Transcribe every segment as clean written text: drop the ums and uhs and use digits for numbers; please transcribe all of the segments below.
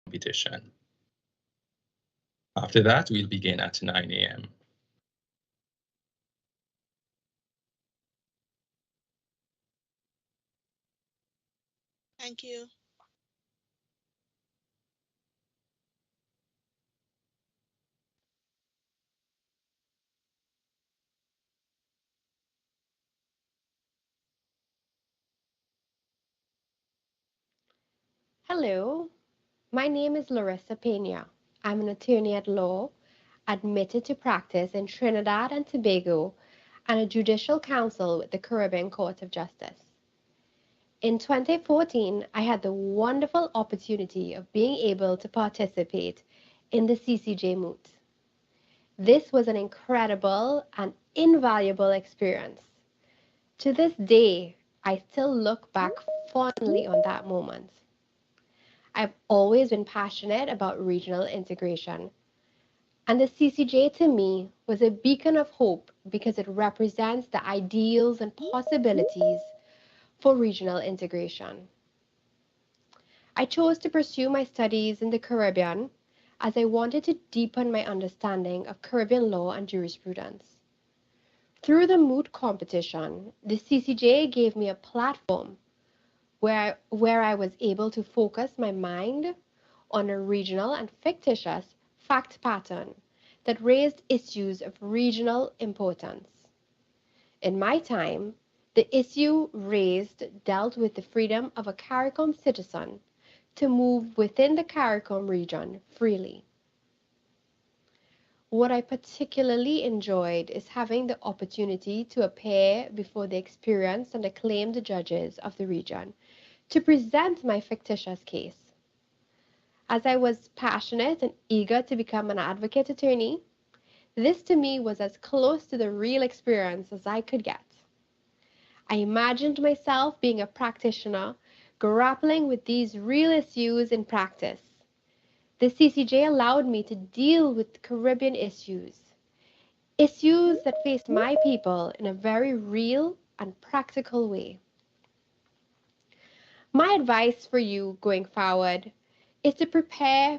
competition. After that, we'll begin at 9 a.m. Thank you. Hello, my name is Larissa Pena. I'm an attorney at law, admitted to practice in Trinidad and Tobago, and a judicial counsel with the Caribbean Court of Justice. In 2014, I had the wonderful opportunity of being able to participate in the CCJ Moot. This was an incredible and invaluable experience. To this day, I still look back fondly on that moment. I've always been passionate about regional integration, and the CCJ to me was a beacon of hope because it represents the ideals and possibilities for regional integration. I chose to pursue my studies in the Caribbean as I wanted to deepen my understanding of Caribbean law and jurisprudence. Through the Moot competition, the CCJ gave me a platform where I was able to focus my mind on a regional and fictitious fact pattern that raised issues of regional importance. In my time, the issue raised dealt with the freedom of a CARICOM citizen to move within the CARICOM region freely. What I particularly enjoyed is having the opportunity to appear before the experienced and acclaimed judges of the region to present my fictitious case. As I was passionate and eager to become an advocate attorney, this to me was as close to the real experience as I could get. I imagined myself being a practitioner, grappling with these real issues in practice. The CCJ allowed me to deal with Caribbean issues that face my people in a very real and practical way. My advice for you going forward is to prepare,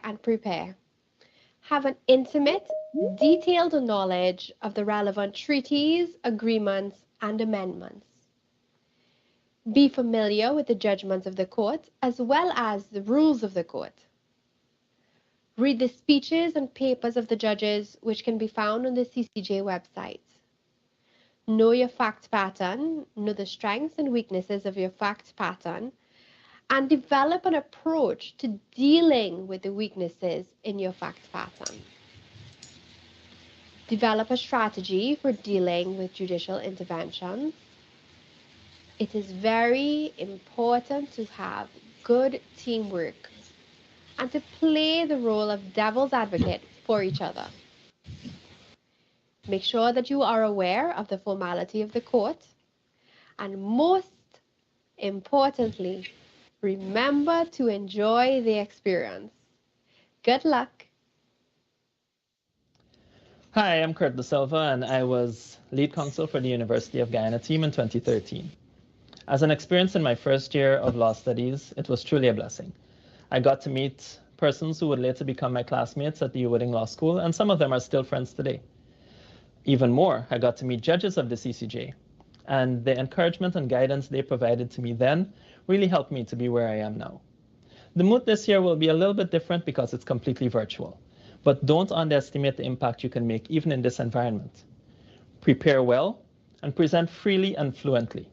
and prepare. Have an intimate, detailed knowledge of the relevant treaties, agreements, and amendments. Be familiar with the judgments of the court as well as the rules of the court. Read the speeches and papers of the judges, which can be found on the CCJ website. Know your fact pattern, know the strengths and weaknesses of your fact pattern, and develop an approach to dealing with the weaknesses in your fact pattern. Develop a strategy for dealing with judicial interventions. It is very important to have good teamwork and to play the role of devil's advocate for each other. Make sure that you are aware of the formality of the court, and most importantly, remember to enjoy the experience. Good luck. Hi, I'm Kurt Da Silva, and I was lead counsel for the University of Guyana team in 2013. As an experience in my first year of law studies, it was truly a blessing. I got to meet persons who would later become my classmates at the Wooding Law School, and some of them are still friends today. Even more, I got to meet judges of the CCJ, and the encouragement and guidance they provided to me then really helped me to be where I am now. The Moot this year will be a little bit different because it's completely virtual, but don't underestimate the impact you can make even in this environment. Prepare well and present freely and fluently.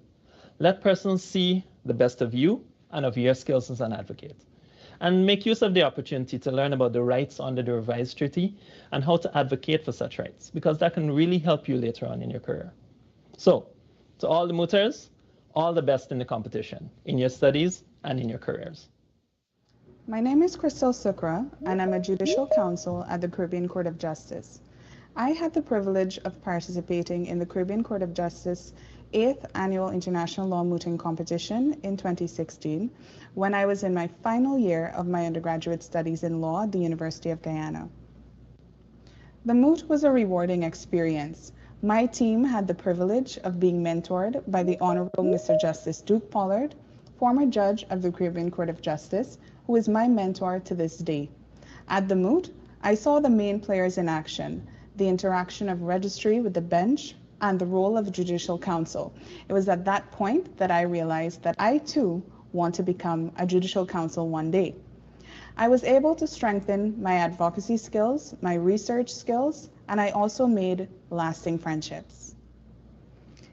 Let persons see the best of you and of your skills as an advocate. And make use of the opportunity to learn about the rights under the revised treaty and how to advocate for such rights, because that can really help you later on in your career. So, to all the Mooters, all the best in the competition, in your studies and in your careers. My name is Crystal Sukra, and I'm a judicial counsel at the Caribbean Court of Justice. I had the privilege of participating in the Caribbean Court of Justice 8th Annual International Law Mooting Competition in 2016, when I was in my final year of my undergraduate studies in law at the University of Guyana. The Moot was a rewarding experience. My team had the privilege of being mentored by the Honorable Mr. Justice Duke Pollard, former judge of the Caribbean Court of Justice, who is my mentor to this day. At the Moot, I saw the main players in action, the interaction of registry with the bench, and the role of judicial counsel. It was at that point that I realized that I too want to become a judicial counsel one day. I was able to strengthen my advocacy skills, my research skills, and I also made lasting friendships.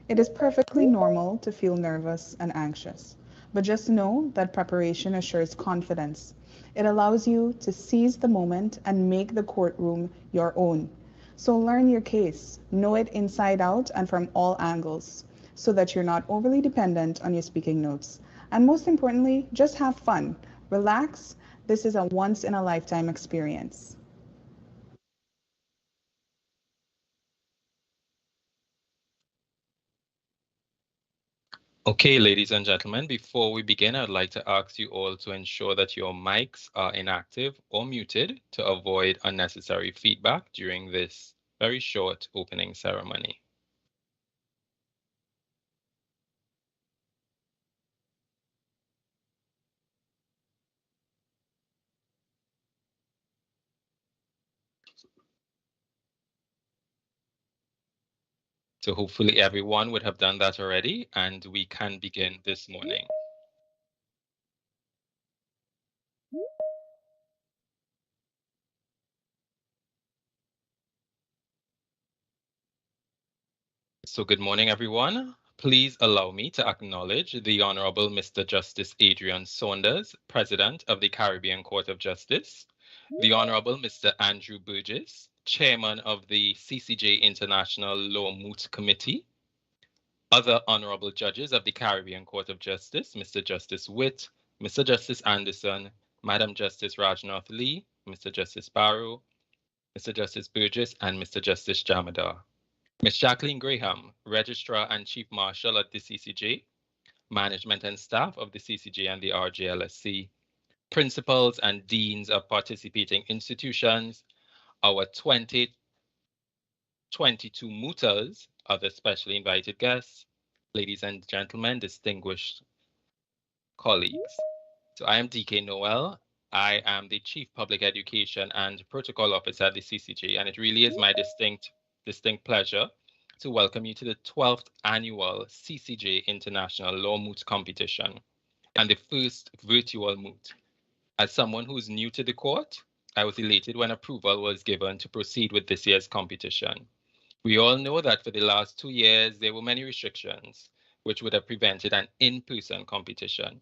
It is perfectly normal to feel nervous and anxious, but just know that preparation assures confidence. It allows you to seize the moment and make the courtroom your own. So learn your case, know it inside out and from all angles, so that you're not overly dependent on your speaking notes. And most importantly, just have fun, relax. This is a once-in-a-lifetime experience. Okay, ladies and gentlemen, before we begin, I'd like to ask you all to ensure that your mics are inactive or muted to avoid unnecessary feedback during this very short opening ceremony. So hopefully everyone would have done that already, and we can begin this morning. So good morning, everyone. Please allow me to acknowledge the Honorable Mr. Justice Adrian Saunders, President of the Caribbean Court of Justice, the Honorable Mr. Andrew Burgess, Chairman of the CCJ International Law Moot Committee, other honorable judges of the Caribbean Court of Justice, Mr. Justice Witt, Mr. Justice Anderson, Madam Justice Rajnath Lee, Mr. Justice Barrow, Mr. Justice Burgess, and Mr. Justice Jamadar. Ms. Jacqueline Graham, Registrar and Chief Marshal at the CCJ, management and staff of the CCJ and the RJLSC, principals and deans of participating institutions, our 2022 mooters, other specially invited guests, ladies and gentlemen, distinguished colleagues. So I am DK Noel. I am the Chief Public Education and Protocol Officer at the CCJ, and it really is my distinct pleasure to welcome you to the 12th annual CCJ International Law Moot Competition and the first virtual moot. As someone who's new to the court, I was elated when approval was given to proceed with this year's competition. We all know that for the last 2 years, there were many restrictions which would have prevented an in-person competition.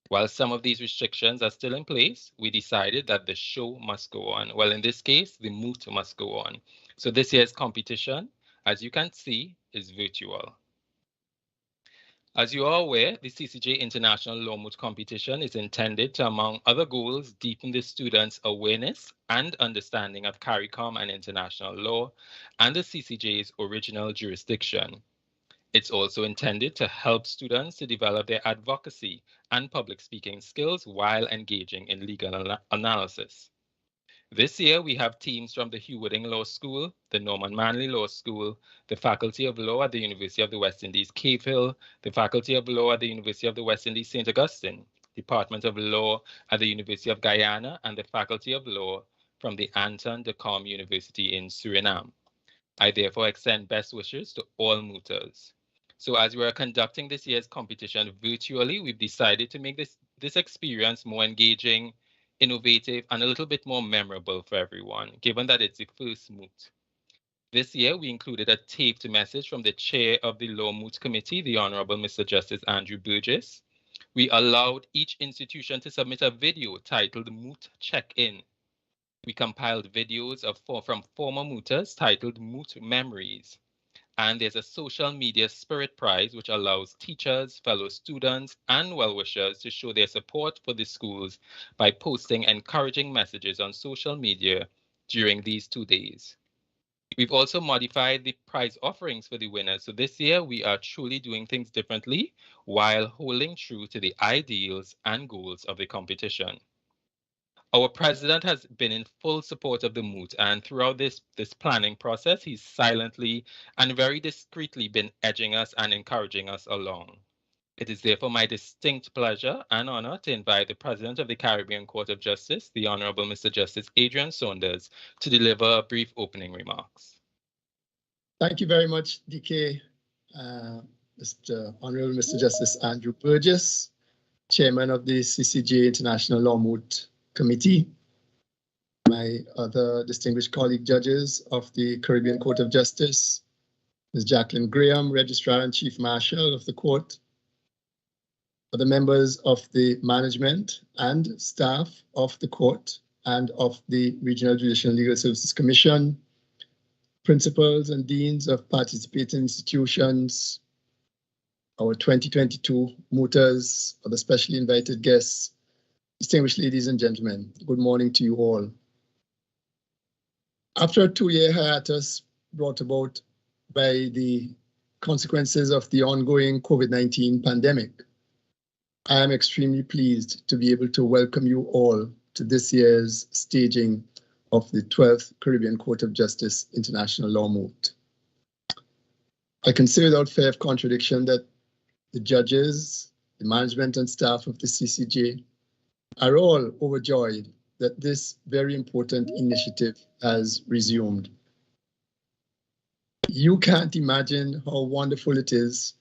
While some of these restrictions are still in place, we decided that the show must go on. Well, in this case, the moot must go on. So this year's competition, as you can see, is virtual. As you are aware, the CCJ International Law Moot Competition is intended to, among other goals, deepen the students' awareness and understanding of CARICOM and international law and the CCJ's original jurisdiction. It's also intended to help students to develop their advocacy and public speaking skills while engaging in legal analysis. This year, we have teams from the Hugh Wooding Law School, the Norman Manley Law School, the Faculty of Law at the University of the West Indies, Cave Hill, the Faculty of Law at the University of the West Indies, St. Augustine, Department of Law at the University of Guyana, and the Faculty of Law from the Anton de Kom University in Suriname. I therefore extend best wishes to all mooters. So as we are conducting this year's competition virtually, we've decided to make this experience more engaging, innovative, and a little bit more memorable for everyone, given that it's the first moot. This year, we included a taped message from the chair of the Law Moot Committee, the Honorable Mr. Justice Andrew Burgess. We allowed each institution to submit a video titled Moot Check-In. We compiled videos from former mooters titled Moot Memories. And there's a social media spirit prize, which allows teachers, fellow students, and well-wishers to show their support for the schools by posting encouraging messages on social media during these 2 days. We've also modified the prize offerings for the winners. So this year, we are truly doing things differently while holding true to the ideals and goals of the competition. Our president has been in full support of the moot, and throughout this planning process, he's silently and very discreetly been edging us and encouraging us along. It is therefore my distinct pleasure and honor to invite the President of the Caribbean Court of Justice, the Honorable Mr. Justice Adrian Saunders, to deliver brief opening remarks. Thank you very much, DK. Honorable Mr. Justice Andrew Burgess, Chairman of the CCJ International Law Moot Committee, my other distinguished colleague judges of the Caribbean Court of Justice, Ms. Jacqueline Graham, Registrar and Chief Marshal of the Court, other members of the management and staff of the Court and of the Regional Judicial and Legal Services Commission, principals and deans of participating institutions, our 2022 Mooters, other specially invited guests, distinguished ladies and gentlemen, good morning to you all. After a 2-year hiatus brought about by the consequences of the ongoing COVID-19 pandemic, I am extremely pleased to be able to welcome you all to this year's staging of the 12th Caribbean Court of Justice International Law Moot. I can say without fear of contradiction that the judges, the management and staff of the CCJ are all overjoyed that this very important initiative has resumed. You can't imagine how wonderful it is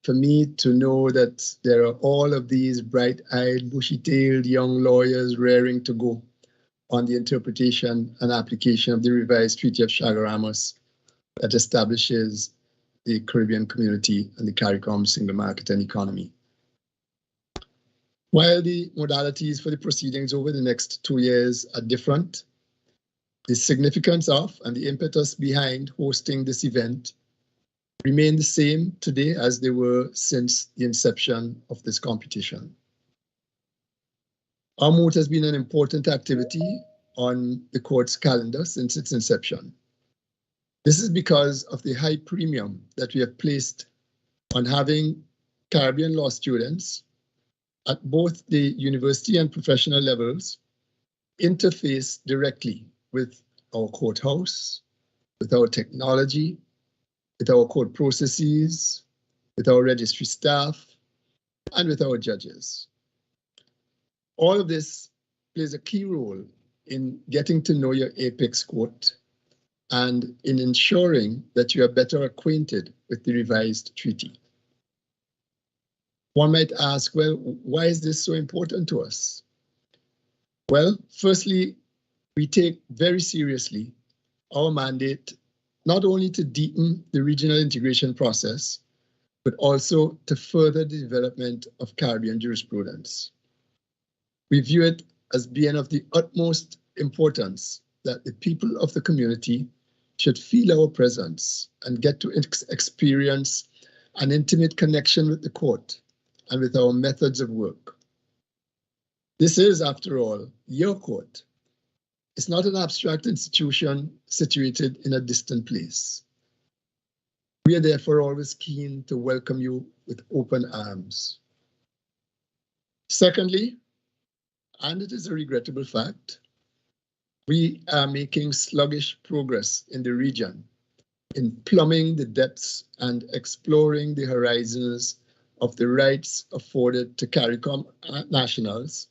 for me to know that there are all of these bright-eyed, bushy-tailed young lawyers raring to go on the interpretation and application of the revised Treaty of Chaguaramas that establishes the Caribbean community and the CARICOM single market and economy. While the modalities for the proceedings over the next 2 years are different, the significance of and the impetus behind hosting this event remain the same today as they were since the inception of this competition. Our Moot has been an important activity on the court's calendar since its inception. This is because of the high premium that we have placed on having Caribbean law students at both the university and professional levels interface directly with our courthouse, with our technology, with our court processes, with our registry staff, and with our judges. All of this plays a key role in getting to know your apex court and in ensuring that you are better acquainted with the revised treaty. One might ask, well, why is this so important to us? Well, firstly, we take very seriously our mandate not only to deepen the regional integration process, but also to further the development of Caribbean jurisprudence. We view it as being of the utmost importance that the people of the community should feel our presence and get to experience an intimate connection with the court and with our methods of work. This is, after all, your court. It's not an abstract institution situated in a distant place. We are therefore always keen to welcome you with open arms. Secondly, and it is a regrettable fact, we are making sluggish progress in the region in plumbing the depths and exploring the horizons of the rights afforded to CARICOM nationals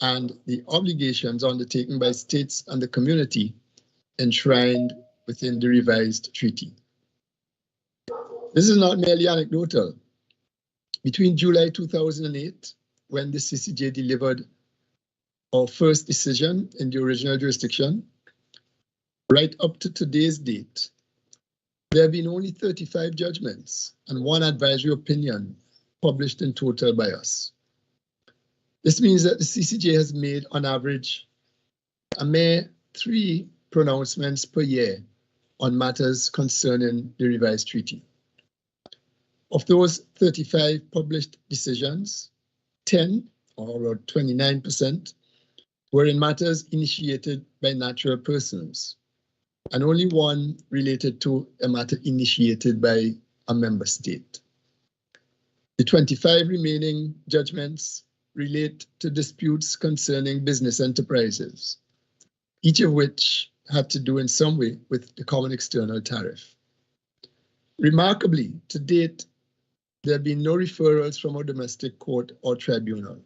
and the obligations undertaken by states and the community enshrined within the revised treaty. This is not merely anecdotal. Between July 2008, when the CCJ delivered our first decision in the original jurisdiction, right up to today's date, there have been only 35 judgments and 1 advisory opinion published in total by us. This means that the CCJ has made, on average, a mere 3 pronouncements per year on matters concerning the revised treaty. Of those 35 published decisions, 10, or about 29%, were in matters initiated by natural persons, and only 1 related to a matter initiated by a member state. The 25 remaining judgments relate to disputes concerning business enterprises, each of which had to do in some way with the common external tariff. Remarkably, to date, there have been no referrals from a domestic court or tribunal.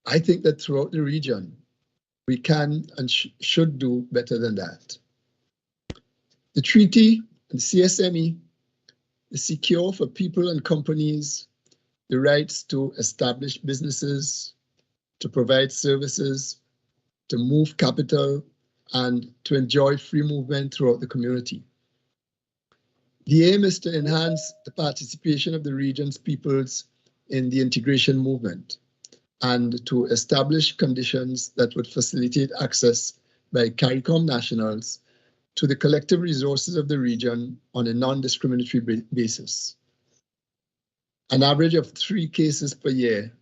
I think that throughout the region, we can and should do better than that. The treaty and the CSME is secure for people and companies the rights to establish businesses, to provide services, to move capital, and to enjoy free movement throughout the community. The aim is to enhance the participation of the region's peoples in the integration movement and to establish conditions that would facilitate access by CARICOM nationals to the collective resources of the region on a non-discriminatory basis. An average of 3 cases per year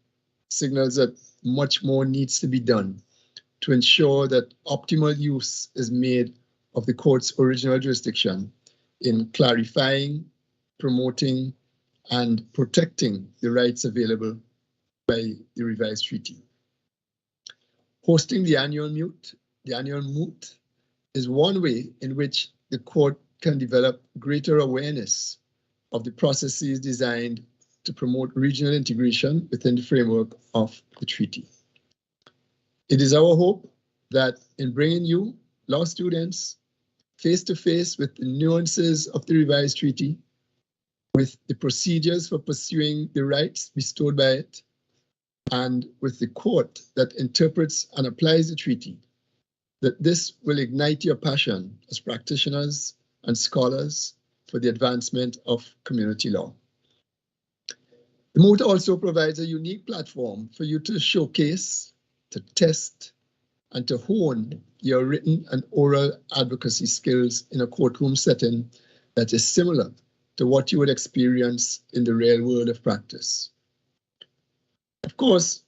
signals that much more needs to be done to ensure that optimal use is made of the court's original jurisdiction in clarifying, promoting, and protecting the rights available by the revised treaty. Hosting the annual Moot is one way in which the court can develop greater awareness of the processes designed to promote regional integration within the framework of the treaty. It is our hope that in bringing you, law students, face to face with the nuances of the revised treaty, with the procedures for pursuing the rights bestowed by it, and with the court that interprets and applies the treaty, that this will ignite your passion as practitioners and scholars for the advancement of community law. The Moot also provides a unique platform for you to showcase, to test, and to hone your written and oral advocacy skills in a courtroom setting that is similar to what you would experience in the real world of practice. Of course,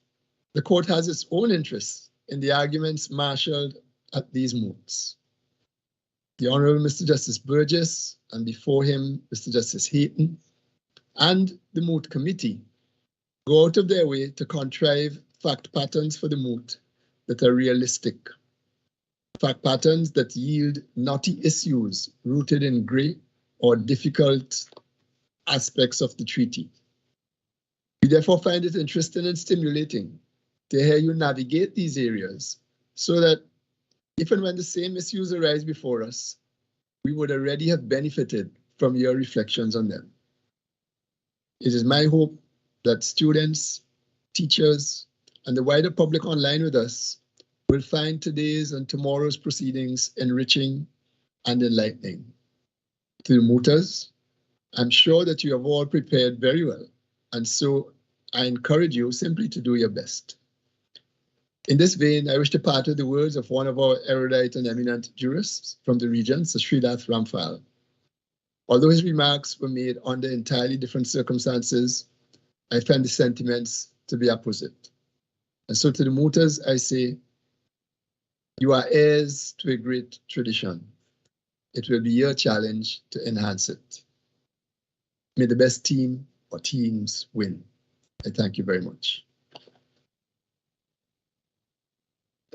the court has its own interests in the arguments marshaled at these moots. The Honorable Mr. Justice Burgess, and before him, Mr. Justice Hayton, and the Moot Committee go out of their way to contrive fact patterns for the moot that are realistic. Fact patterns that yield knotty issues rooted in grey or difficult aspects of the treaty. We therefore find it interesting and stimulating to hear you navigate these areas so that if and when the same issues arise before us, we would already have benefited from your reflections on them. It is my hope that students, teachers, and the wider public online with us will find today's and tomorrow's proceedings enriching and enlightening. To the mooters, I'm sure that you have all prepared very well, and so I encourage you simply to do your best. In this vein, I wish to part with the words of one of our erudite and eminent jurists from the region, Sir Sridath Ramphal. Although his remarks were made under entirely different circumstances, I find the sentiments to be opposite. And so to the mooters, I say, you are heirs to a great tradition. It will be your challenge to enhance it. May the best team or teams win. I thank you very much.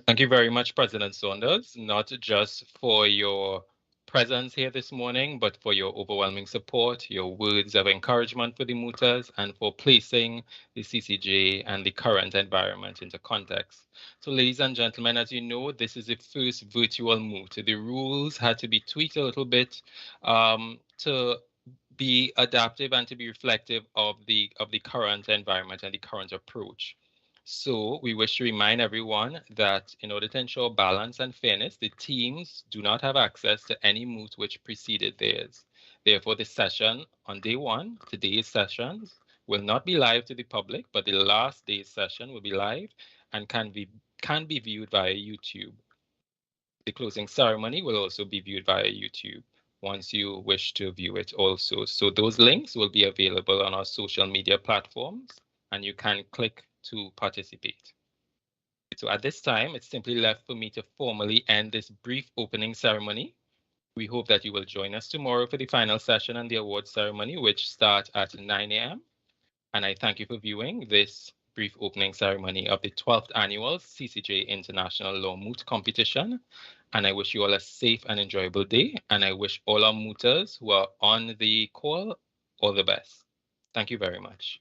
Thank you very much, President Saunders, not just for your presence here this morning, but for your overwhelming support, your words of encouragement for the mooters, and for placing the CCJ and the current environment into context. So ladies and gentlemen, as you know, this is the first virtual moot. The rules had to be tweaked a little bit to be adaptive and to be reflective of the current environment and the current approach. So we wish to remind everyone that in order to ensure balance and fairness, the teams do not have access to any moot which preceded theirs. Therefore, the session on day one, today's sessions, will not be live to the public, but the last day's session will be live and can be viewed via YouTube. The closing ceremony will also be viewed via YouTube once you wish to view it also. So those links will be available on our social media platforms, and you can click to participate. So at this time, it's simply left for me to formally end this brief opening ceremony. We hope that you will join us tomorrow for the final session and the award ceremony, which start at 9 a.m. And I thank you for viewing this brief opening ceremony of the 12th annual CCJ International Law Moot Competition. And I wish you all a safe and enjoyable day. And I wish all our mooters who are on the call all the best. Thank you very much.